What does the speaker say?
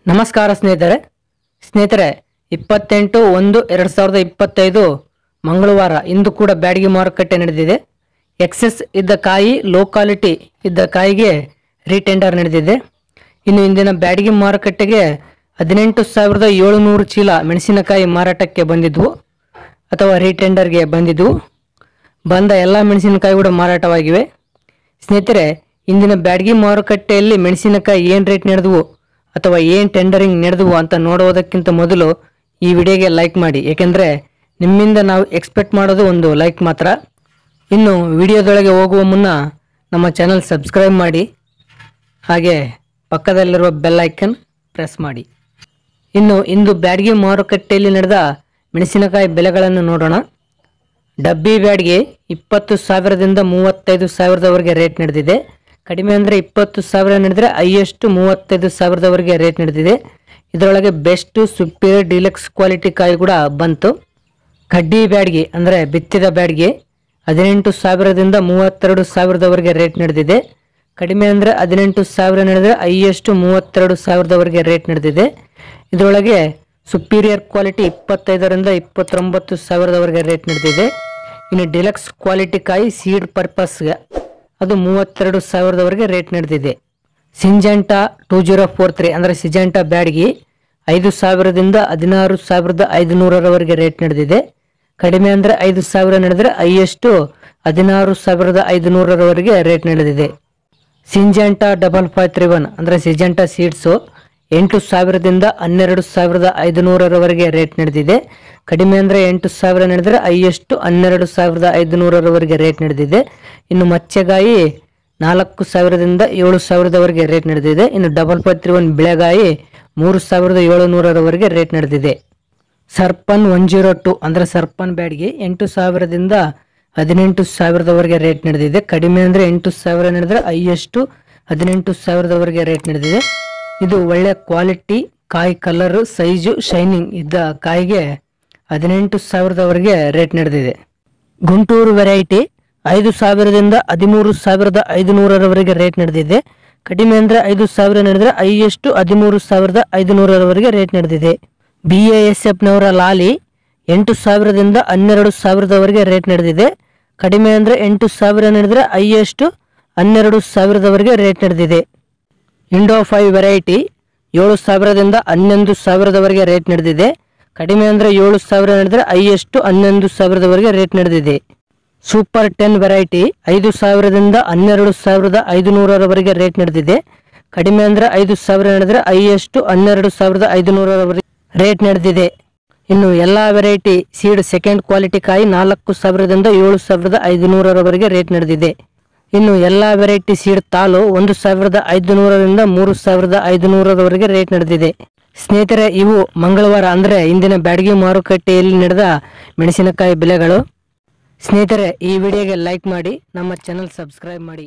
ನಮಸ್ಕಾರ ಸ್ನೇಹಿತರೆ 28/1/2025 ಮಂಗಳವಾರ ಇಂದು ಕೂಡ ಬ್ಯಾಡಗಿ ಮಾರುಕಟ್ಟೆ ನಡೆದಿದೆ. ಎಕ್ಸೆಸ್ ಇದ್ದ ಕಾಯಿ ಲೋ ಕ್ವಾಲಿಟಿ ಇದ್ದ ಕಾಯಿಗೆ ರೀಟೆಂಡರ್ ನಡೆದಿದೆ. ಇನ್ನು ಇಂದಿನ ಬ್ಯಾಡಗಿ ಮಾರುಕಟ್ಟೆಗೆ 18,700 ಚೀಲ ಮೆಣಸಿನಕಾಯಿ ಮಾರಾಟಕ್ಕೆ ಬಂದಿದ್ವು ಅಥವಾ ರೀಟೆಂಡರ್ಗೆ ಬಂದಿದ್ವು. ಬಂದ ಎಲ್ಲ ಮೆಣಸಿನಕಾಯಿ ಕೂಡ ಮಾರಾಟವಾಗಿವೆ. ಸ್ನೇಹಿತರೆ, ಇಂದಿನ ಬ್ಯಾಡಗಿ ಮಾರುಕಟ್ಟೆಯಲ್ಲಿ ಮೆಣಸಿನಕಾಯಿ ಏನು ರೇಟ್ ನಡೆದವು ಅಥವಾ ಏನು ಟೆಂಡರಿಂಗ್ ನಡೆದವು ಅಂತ ನೋಡುವುದಕ್ಕಿಂತ ಮೊದಲು ಈ ವಿಡಿಯೋಗೆ ಲೈಕ್ ಮಾಡಿ. ಏಕೆಂದರೆ ನಿಮ್ಮಿಂದ ನಾವು ಎಕ್ಸ್ಪೆಕ್ಟ್ ಮಾಡೋದು ಒಂದು ಲೈಕ್ ಮಾತ್ರ. ಇನ್ನು ವಿಡಿಯೋದೊಳಗೆ ಹೋಗುವ ಮುನ್ನ ನಮ್ಮ ಚಾನಲ್ ಸಬ್ಸ್ಕ್ರೈಬ್ ಮಾಡಿ, ಹಾಗೆ ಪಕ್ಕದಲ್ಲಿರುವ ಬೆಲ್ ಐಕನ್ ಪ್ರೆಸ್ ಮಾಡಿ. ಇನ್ನು ಇಂದು ಬ್ಯಾಡಗಿ ಮಾರುಕಟ್ಟೆಯಲ್ಲಿ ನಡೆದ ಮೆಣಸಿನಕಾಯಿ ಬೆಲೆಗಳನ್ನು ನೋಡೋಣ. ಡಬ್ಬಿ ಬ್ಯಾಡ್ಗೆ 20,000ದಿಂದ 35,000ದವರೆಗೆ ರೇಟ್ ನಡೆದಿದೆ. ಕಡಿಮೆ ಅಂದರೆ 20,000 ನಡೆದರೆ ಹೈಯೆಸ್ಟ್ 35,000ದವರೆಗೆ ರೇಟ್ ನಡೆದಿದೆ. ಇದರೊಳಗೆ ಬೆಸ್ಟ್ ಸುಪೀರಿಯರ್ ಡಿಲಕ್ಸ್ ಕ್ವಾಲಿಟಿ ಕಾಯಿ ಕೂಡ ಬಂತು. ಕಡ್ಡಿ ಬ್ಯಾಡ್ಗೆ ಅಂದರೆ ಬಿತ್ತಿದ ಬ್ಯಾಡ್ಗೆ 18,000ದಿಂದ 32,000ದವರೆಗೆ ರೇಟ್ ನಡೆದಿದೆ. ಕಡಿಮೆ ಅಂದರೆ 18,000 ನಡೆದರೆ ಹೈಯೆಸ್ಟ್ 32,000ದವರೆಗೆ ರೇಟ್ ನಡೆದಿದೆ. ಇದರೊಳಗೆ ಸುಪೀರಿಯರ್ ಕ್ವಾಲಿಟಿ 25ರಿಂದ 29,000ದವರೆಗೆ ರೇಟ್ ನಡೆದಿದೆ. ಇನ್ನು ಡಿಲಕ್ಸ್ ಕ್ವಾಲಿಟಿ ಕಾಯಿ ಸೀಡ್ ಪರ್ಪಸ್ಗೆ ಅದು 32,000ದವರೆಗೆ ರೇಟ್ ನಡೆದಿದೆ. ಸಿಂಜೆಂಟಾ 2043 ಅಂದರೆ ಸಿಜೆಂಟಾ ಬ್ಯಾಡ್ಗಿ 5,000ದಿಂದ 16,500ರವರೆಗೆ ರೇಟ್ ನಡೆದಿದೆ. ಕಡಿಮೆ ಅಂದರೆ 5,000 ನಡೆದರೆ ಹೈಯೆಸ್ಟ್ 16,500ರವರೆಗೆ ರೇಟ್ ನಡೆದಿದೆ. ಸಿಂಜೆಂಟಾ 5531 ಅಂದರೆ ಸಿಜೆಂಟಾ ಸೀಡ್ಸು 8,000ದಿಂದ 12,500ರವರೆಗೆ ರೇಟ್ ನಡೆದಿದೆ. ಕಡಿಮೆ ಅಂದರೆ 8,000 ನಡೆದರೆ ಹೈಯೆಸ್ಟ್ 12,500ರವರೆಗೆ ರೇಟ್ ನಡೆದಿದೆ. ಇನ್ನು ಮಚ್ಚೆಗಾಯಿ 4,000ದಿಂದ 7,000ದವರೆಗೆ ರೇಟ್ ನಡೆದಿದೆ. ಇನ್ನು 5531 ಬಿಳೆಗಾಯಿ 3,700ರವರೆಗೆ ರೇಟ್ ನಡೆದಿದೆ. ಸರ್ಪನ್ 102 ಅಂದರೆ ಸರ್ಪನ್ ಬ್ಯಾಡ್ಗೆ 8,000ದಿಂದ 18,000ದವರೆಗೆ ರೇಟ್ ನಡೆದಿದೆ. ಕಡಿಮೆ ಅಂದರೆ 8,000 ನಡೆದರೆ ಹೈಯೆಸ್ಟ್ 18,000ದವರೆಗೆ ರೇಟ್ ನಡೆದಿದೆ. ಇದು ಒಳ್ಳೆ ಕ್ವಾಲಿಟಿ ಕಾಯಿ, ಕಲರ್, ಸೈಜು, ಶೈನಿಂಗ್ ಇದ್ದ ಕಾಯಿಗೆ 18,000ದವರೆಗೆ ರೇಟ್ ನಡೆದಿದೆ. ಗುಂಟೂರು ವೆರೈಟಿ 5,000ದಿಂದ 13,500ರವರೆಗೆ ರೇಟ್ ನಡೆದಿದೆ. ಕಡಿಮೆ ಅಂದರೆ 5,000 ನಡೆದರೆ ಹೈಯೆಸ್ಟ್ 13,500ರವರೆಗೆ ರೇಟ್ ನಡೆದಿದೆ. BASFನವರ ಲಾಲಿ 8,000ದಿಂದ 12,000ದವರೆಗೆ ರೇಟ್ ನಡೆದಿದೆ. ಕಡಿಮೆ ಅಂದರೆ 8,000 ನಡೆದರೆ ಹೈಯೆಸ್ಟ್ 12,000ದವರೆಗೆ ರೇಟ್ ನಡೆದಿದೆ. ಇಂಡೋ 5 ವೆರೈಟಿ 7,000ದಿಂದ 11,000ದವರೆಗೆ ರೇಟ್ ನಡೆದಿದೆ. ಕಡಿಮೆ ಅಂದರೆ 7,000 ನಡೆದರೆ ಹೈಯೆಸ್ಟ್ 11,000ದವರೆಗೆ ರೇಟ್ ನಡೆದಿದೆ. ಸೂಪರ್ 10 ವೆರೈಟಿ 5,000ದಿಂದ 12,500ರವರೆಗೆ ರೇಟ್ ನಡೆದಿದೆ. ಕಡಿಮೆ ಅಂದರೆ 5,000 ನಡೆದರೆ ಹೈಯೆಸ್ಟ್ 12,500ರವರೆಗೆ ರೇಟ್ ನಡೆದಿದೆ. ಇನ್ನು ಎಲ್ಲ ವೆರೈಟಿ ಸೀಡ್ ಸೆಕೆಂಡ್ ಕ್ವಾಲಿಟಿ ಕಾಯಿ 4,000ದಿಂದ 7,500ರವರೆಗೆ ರೇಟ್ ನಡೆದಿದೆ. ಇನ್ನು ಎಲ್ಲ ವೆರೈಟಿ ಸೀಡ್ ತಾಲು 1,500ರಿಂದ 3,500ರವರೆಗೆ ರೇಟ್ ನಡೆದಿದೆ. ಸ್ನೇಹಿತರೆ, ಇವು ಮಂಗಳವಾರ ಅಂದರೆ ಇಂದಿನ ಬ್ಯಾಡಗಿ ಮಾರುಕಟ್ಟೆಯಲ್ಲಿ ನಡೆದ ಮೆಣಸಿನಕಾಯಿ ಬೆಲೆಗಳು. ಸ್ನೇಹಿತರೆ, ಈ ವಿಡಿಯೋಗೆ ಲೈಕ್ ಮಾಡಿ, ನಮ್ಮ ಚಾನಲ್ ಸಬ್ಸ್ಕ್ರೈಬ್ ಮಾಡಿ.